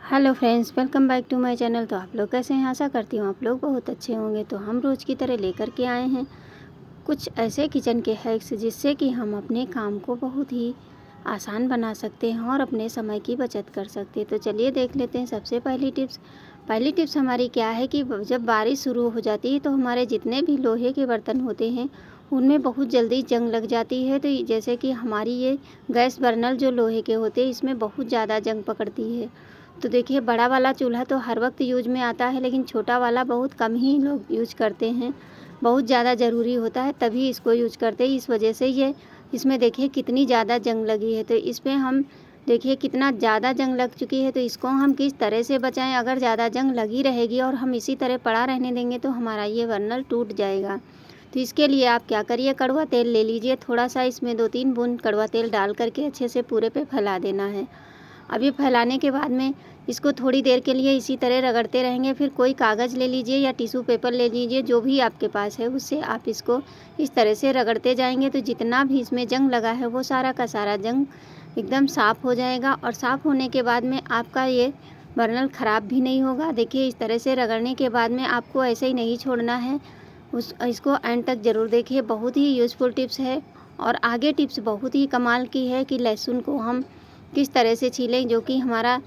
Hello friends, welcome back to my channel. तो आप लोग कैसे हैं? आशा करती हूँ आप लोग बहुत अच्छे होंगे। तो हम रोज़ की तरह लेकर के आए हैं कुछ ऐसे किचन के हैक्स जिससे कि हम अपने काम को बहुत ही आसान बना सकते हैं और अपने समय की बचत कर सकते हैं। तो चलिए देख लेते हैं। सबसे पहली टिप्स हमारी क्या है कि जब बारिश शुरू हो जाती है तो हमारे जितने भी लोहे के बर्तन होते हैं उनमें बहुत जल्दी जंग लग जाती है। तो जैसे कि हमारी ये गैस बर्नर जो लोहे के होते हैं इसमें बहुत ज़्यादा जंग पकड़ती है। तो देखिए, बड़ा वाला चूल्हा तो हर वक्त यूज में आता है, लेकिन छोटा वाला बहुत कम ही लोग यूज करते हैं। बहुत ज़्यादा ज़रूरी होता है तभी इसको यूज करते हैं। इस वजह से ये इसमें देखिए कितनी ज़्यादा जंग लगी है। तो इस पर हम देखिए कितना ज़्यादा जंग लग चुकी है। तो इसको हम किस तरह से बचाएं? अगर ज़्यादा जंग लगी रहेगी और हम इसी तरह पड़ा रहने देंगे तो हमारा ये बर्नर टूट जाएगा। तो इसके लिए आप क्या करिए, कड़वा तेल ले लीजिए। थोड़ा सा इसमें 2-3 बूंद कड़वा तेल डाल करके अच्छे से पूरे पे फैला देना है। अब ये फैलाने के बाद में इसको थोड़ी देर के लिए इसी तरह रगड़ते रहेंगे। फिर कोई कागज़ ले लीजिए या टिश्यू पेपर ले लीजिए, जो भी आपके पास है उससे आप इसको इस तरह से रगड़ते जाएंगे। तो जितना भी इसमें जंग लगा है वो सारा का सारा जंग एकदम साफ़ हो जाएगा। और साफ़ होने के बाद में आपका ये बर्नर ख़राब भी नहीं होगा। देखिए, इस तरह से रगड़ने के बाद में आपको ऐसे ही नहीं छोड़ना है, इसको एंड तक ज़रूर देखिए। बहुत ही यूज़फुल टिप्स है। और आगे टिप्स बहुत ही कमाल की है कि लहसुन को हम किस तरह से छीलें जो कि हमारा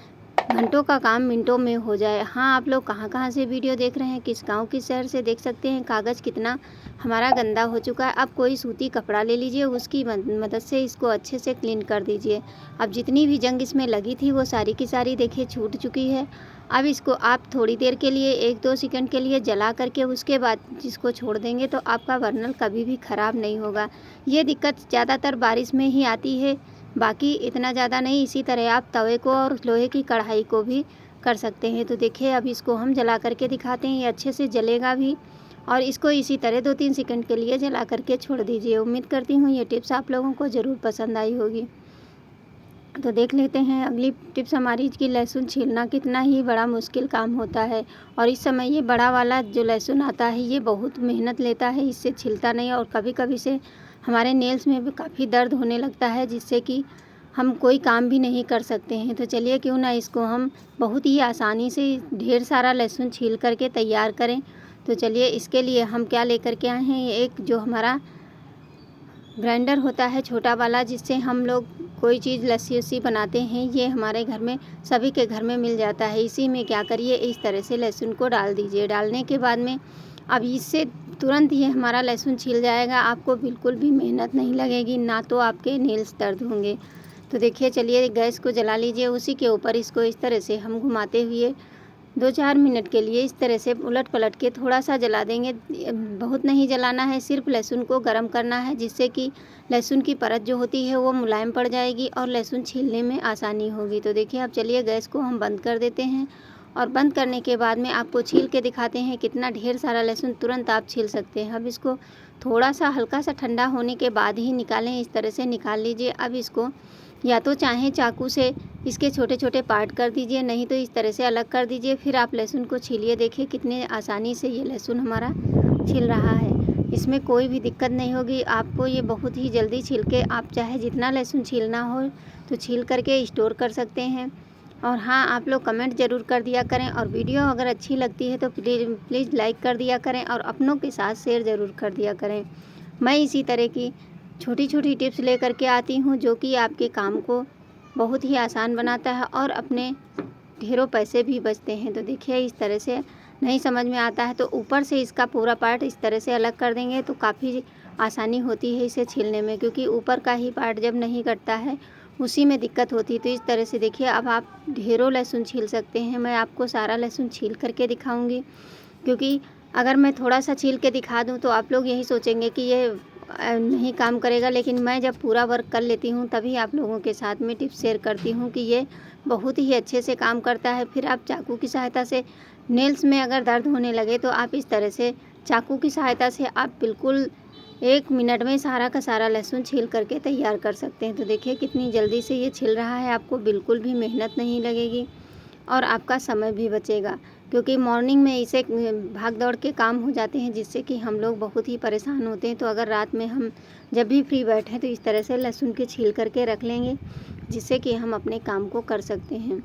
घंटों का काम मिनटों में हो जाए। हाँ, आप लोग कहाँ से वीडियो देख रहे हैं, किस गांव किस शहर से देख सकते हैं। कागज़ कितना हमारा गंदा हो चुका है। अब कोई सूती कपड़ा ले लीजिए, उसकी मदद से इसको अच्छे से क्लीन कर दीजिए। अब जितनी भी जंग इसमें लगी थी वो सारी की सारी देखिए छूट चुकी है। अब इसको आप थोड़ी देर के लिए 1-2 सेकंड के लिए जला करके उसके बाद इसको छोड़ देंगे तो आपका बर्नर कभी भी ख़राब नहीं होगा। ये दिक्कत ज़्यादातर बारिश में ही आती है, बाकी इतना ज़्यादा नहीं। इसी तरह आप तवे को और लोहे की कढ़ाई को भी कर सकते हैं। तो देखिए, अब इसको हम जला करके दिखाते हैं। ये अच्छे से जलेगा भी। और इसको इसी तरह 2-3 सेकंड के लिए जला करके छोड़ दीजिए। उम्मीद करती हूँ ये टिप्स आप लोगों को ज़रूर पसंद आई होगी। तो देख लेते हैं अगली टिप्स हमारी कि लहसुन छीलना कितना ही बड़ा मुश्किल काम होता है। और इस समय ये बड़ा वाला जो लहसुन आता है ये बहुत मेहनत लेता है, इससे छिलता नहीं। और कभी कभी से हमारे नेल्स में भी काफ़ी दर्द होने लगता है, जिससे कि हम कोई काम भी नहीं कर सकते हैं। तो चलिए क्यों ना इसको हम बहुत ही आसानी से ढेर सारा लहसुन छील करके तैयार करें। तो चलिए, इसके लिए हम क्या लेकर के आए हैं, एक जो हमारा ग्राइंडर होता है छोटा वाला, जिससे हम लोग कोई चीज़ लस्सी उस्सी बनाते हैं, ये हमारे घर में सभी के घर में मिल जाता है। इसी में क्या करिए, इस तरह से लहसुन को डाल दीजिए। डालने के बाद में अब इससे तुरंत ये हमारा लहसुन छिल जाएगा। आपको बिल्कुल भी मेहनत नहीं लगेगी, ना तो आपके नेल्स दर्द होंगे। तो देखिए, चलिए गैस को जला लीजिए। उसी के ऊपर इसको इस तरह से हम घुमाते हुए 2-4 मिनट के लिए इस तरह से उलट पलट के थोड़ा सा जला देंगे। बहुत नहीं जलाना है, सिर्फ लहसुन को गर्म करना है, जिससे कि लहसुन की परत जो होती है वो मुलायम पड़ जाएगी और लहसुन छीलने में आसानी होगी। तो देखिए, अब चलिए गैस को हम बंद कर देते हैं। और बंद करने के बाद में आपको छील के दिखाते हैं कितना ढेर सारा लहसुन तुरंत आप छील सकते हैं। अब इसको थोड़ा सा हल्का सा ठंडा होने के बाद ही निकालें। इस तरह से निकाल लीजिए। अब इसको या तो चाहें चाकू से इसके छोटे छोटे पार्ट कर दीजिए, नहीं तो इस तरह से अलग कर दीजिए। फिर आप लहसुन को छीलिए। देखिए कितने आसानी से ये लहसुन हमारा छिल रहा है। इसमें कोई भी दिक्कत नहीं होगी आपको। ये बहुत ही जल्दी छिल के आप चाहे जितना लहसुन छीलना हो तो छील करके स्टोर कर सकते हैं। और हाँ, आप लोग कमेंट ज़रूर कर दिया करें। और वीडियो अगर अच्छी लगती है तो प्लीज़ लाइक कर दिया करें और अपनों के साथ शेयर ज़रूर कर दिया करें। मैं इसी तरह की छोटी छोटी टिप्स लेकर के आती हूँ जो कि आपके काम को बहुत ही आसान बनाता है और अपने ढेरों पैसे भी बचते हैं। तो देखिए, इस तरह से नहीं समझ में आता है तो ऊपर से इसका पूरा पार्ट इस तरह से अलग कर देंगे तो काफ़ी आसानी होती है इसे छीलने में, क्योंकि ऊपर का ही पार्ट जब नहीं कटता है उसी में दिक्कत होती है। तो इस तरह से देखिए, अब आप ढेरों लहसुन छील सकते हैं। मैं आपको सारा लहसुन छील करके दिखाऊंगी, क्योंकि अगर मैं थोड़ा सा छील के दिखा दूं तो आप लोग यही सोचेंगे कि ये नहीं काम करेगा। लेकिन मैं जब पूरा वर्क कर लेती हूँ तभी आप लोगों के साथ में टिप्स शेयर करती हूँ कि ये बहुत ही अच्छे से काम करता है। फिर आप चाकू की सहायता से नेल्स में अगर दर्द होने लगे तो आप इस तरह से चाकू की सहायता से आप बिल्कुल 1 मिनट में सारा का सारा लहसुन छील करके तैयार कर सकते हैं। तो देखिए कितनी जल्दी से ये छिल रहा है। आपको बिल्कुल भी मेहनत नहीं लगेगी और आपका समय भी बचेगा, क्योंकि मॉर्निंग में इसे भाग दौड़ के काम हो जाते हैं, जिससे कि हम लोग बहुत ही परेशान होते हैं। तो अगर रात में हम जब भी फ्री बैठें तो इस तरह से लहसुन के छील करके रख लेंगे, जिससे कि हम अपने काम को कर सकते हैं।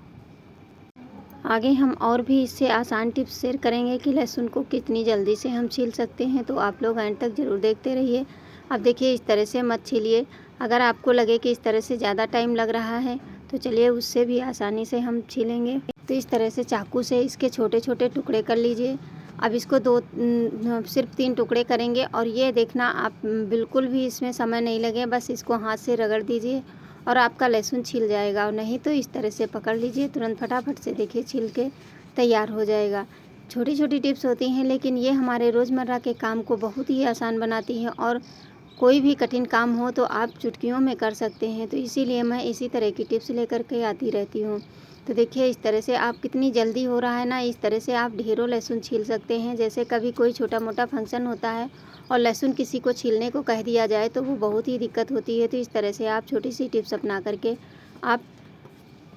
आगे हम और भी इससे आसान टिप्स शेयर करेंगे कि लहसुन को कितनी जल्दी से हम छील सकते हैं, तो आप लोग एंड तक ज़रूर देखते रहिए। अब देखिए इस तरह से मत छीलिए। अगर आपको लगे कि इस तरह से ज़्यादा टाइम लग रहा है तो चलिए उससे भी आसानी से हम छीलेंगे। तो इस तरह से चाकू से इसके छोटे छोटे टुकड़े कर लीजिए। अब इसको सिर्फ 3 टुकड़े करेंगे और ये देखना आप बिल्कुल भी इसमें समय नहीं लगे, बस इसको हाथ से रगड़ दीजिए और आपका लहसुन छिल जाएगा। और नहीं तो इस तरह से पकड़ लीजिए, तुरंत फटाफट से देखिए छिल के तैयार हो जाएगा। छोटी छोटी टिप्स होती हैं लेकिन ये हमारे रोज़मर्रा के काम को बहुत ही आसान बनाती हैं और कोई भी कठिन काम हो तो आप चुटकियों में कर सकते हैं। तो इसीलिए मैं इसी तरह की टिप्स लेकर के आती रहती हूँ। तो देखिए इस तरह से आप कितनी जल्दी हो रहा है ना, इस तरह से आप ढेरों लहसुन छील सकते हैं। जैसे कभी कोई छोटा मोटा फंक्शन होता है और लहसुन किसी को छीलने को कह दिया जाए तो वो बहुत ही दिक्कत होती है। तो इस तरह से आप छोटी सी टिप्स अपना करके आप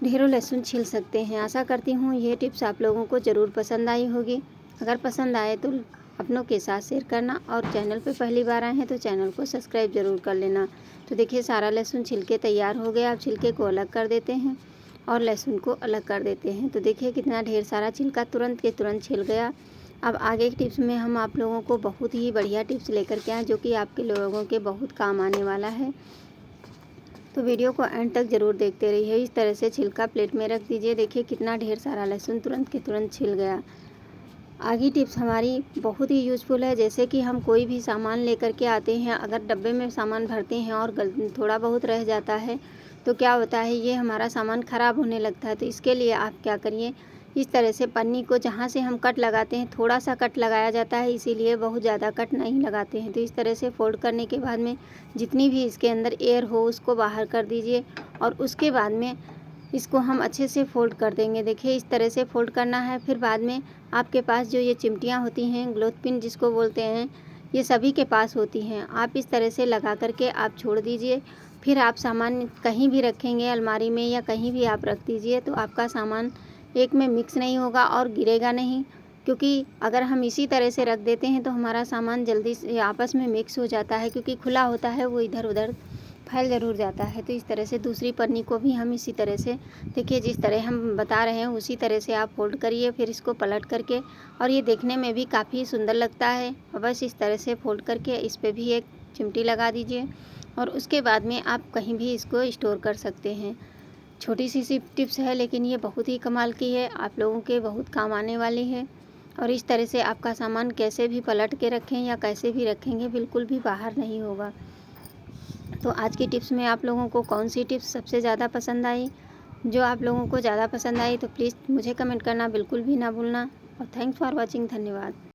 ढेरों लहसुन छील सकते हैं। आशा करती हूँ ये टिप्स आप लोगों को ज़रूर पसंद आई होगी। अगर पसंद आए तो अपनों के साथ शेयर करना और चैनल पे पहली बार आए हैं तो चैनल को सब्सक्राइब ज़रूर कर लेना। तो देखिए सारा लहसुन छिलके तैयार हो गया। अब छिलके को अलग कर देते हैं और लहसुन को अलग कर देते हैं। तो देखिए कितना ढेर सारा छिलका तुरंत के तुरंत छिल गया। अब आगे की टिप्स में हम आप लोगों को बहुत ही बढ़िया टिप्स लेकर के आए जो कि आपके लोगों के बहुत काम आने वाला है। तो वीडियो को एंड तक ज़रूर देखते रहिए। इस तरह से छिलका प्लेट में रख दीजिए। देखिए कितना ढेर सारा लहसुन तुरंत के तुरंत छिल गया। आगे टिप्स हमारी बहुत ही यूज़फुल है। जैसे कि हम कोई भी सामान लेकर के आते हैं, अगर डब्बे में सामान भरते हैं और थोड़ा बहुत रह जाता है तो क्या होता है, ये हमारा सामान ख़राब होने लगता है। तो इसके लिए आप क्या करिए, इस तरह से पन्नी को जहाँ से हम कट लगाते हैं थोड़ा सा कट लगाया जाता है, इसीलिए बहुत ज़्यादा कट नहीं लगाते हैं। तो इस तरह से फोल्ड करने के बाद में जितनी भी इसके अंदर एयर हो उसको बाहर कर दीजिए और उसके बाद में इसको हम अच्छे से फ़ोल्ड कर देंगे। देखिए इस तरह से फ़ोल्ड करना है। फिर बाद में आपके पास जो ये चिमटियाँ होती हैं, क्लॉथ पिन जिसको बोलते हैं, ये सभी के पास होती हैं। आप इस तरह से लगा करके आप छोड़ दीजिए। फिर आप सामान कहीं भी रखेंगे, अलमारी में या कहीं भी आप रख दीजिए, तो आपका सामान एक में मिक्स नहीं होगा और गिरेगा नहीं। क्योंकि अगर हम इसी तरह से रख देते हैं तो हमारा सामान जल्दी से आपस में मिक्स हो जाता है, क्योंकि खुला होता है वो इधर उधर फैल ज़रूर जाता है। तो इस तरह से दूसरी पन्नी को भी हम इसी तरह से, देखिए जिस तरह हम बता रहे हैं उसी तरह से आप फोल्ड करिए। फिर इसको पलट करके, और ये देखने में भी काफ़ी सुंदर लगता है। और बस इस तरह से फोल्ड करके इस पर भी एक चिमटी लगा दीजिए और उसके बाद में आप कहीं भी इसको स्टोर कर सकते हैं। छोटी सी टिप्स है लेकिन ये बहुत ही कमाल की है, आप लोगों के बहुत काम आने वाली है। और इस तरह से आपका सामान कैसे भी पलट के रखें या कैसे भी रखेंगे बिल्कुल भी बाहर नहीं होगा। तो आज की टिप्स में आप लोगों को कौन सी टिप्स सबसे ज़्यादा पसंद आई? जो आप लोगों को ज़्यादा पसंद आई तो प्लीज़ मुझे कमेंट करना बिल्कुल भी ना भूलना। और थैंक्स फॉर वॉचिंग। धन्यवाद।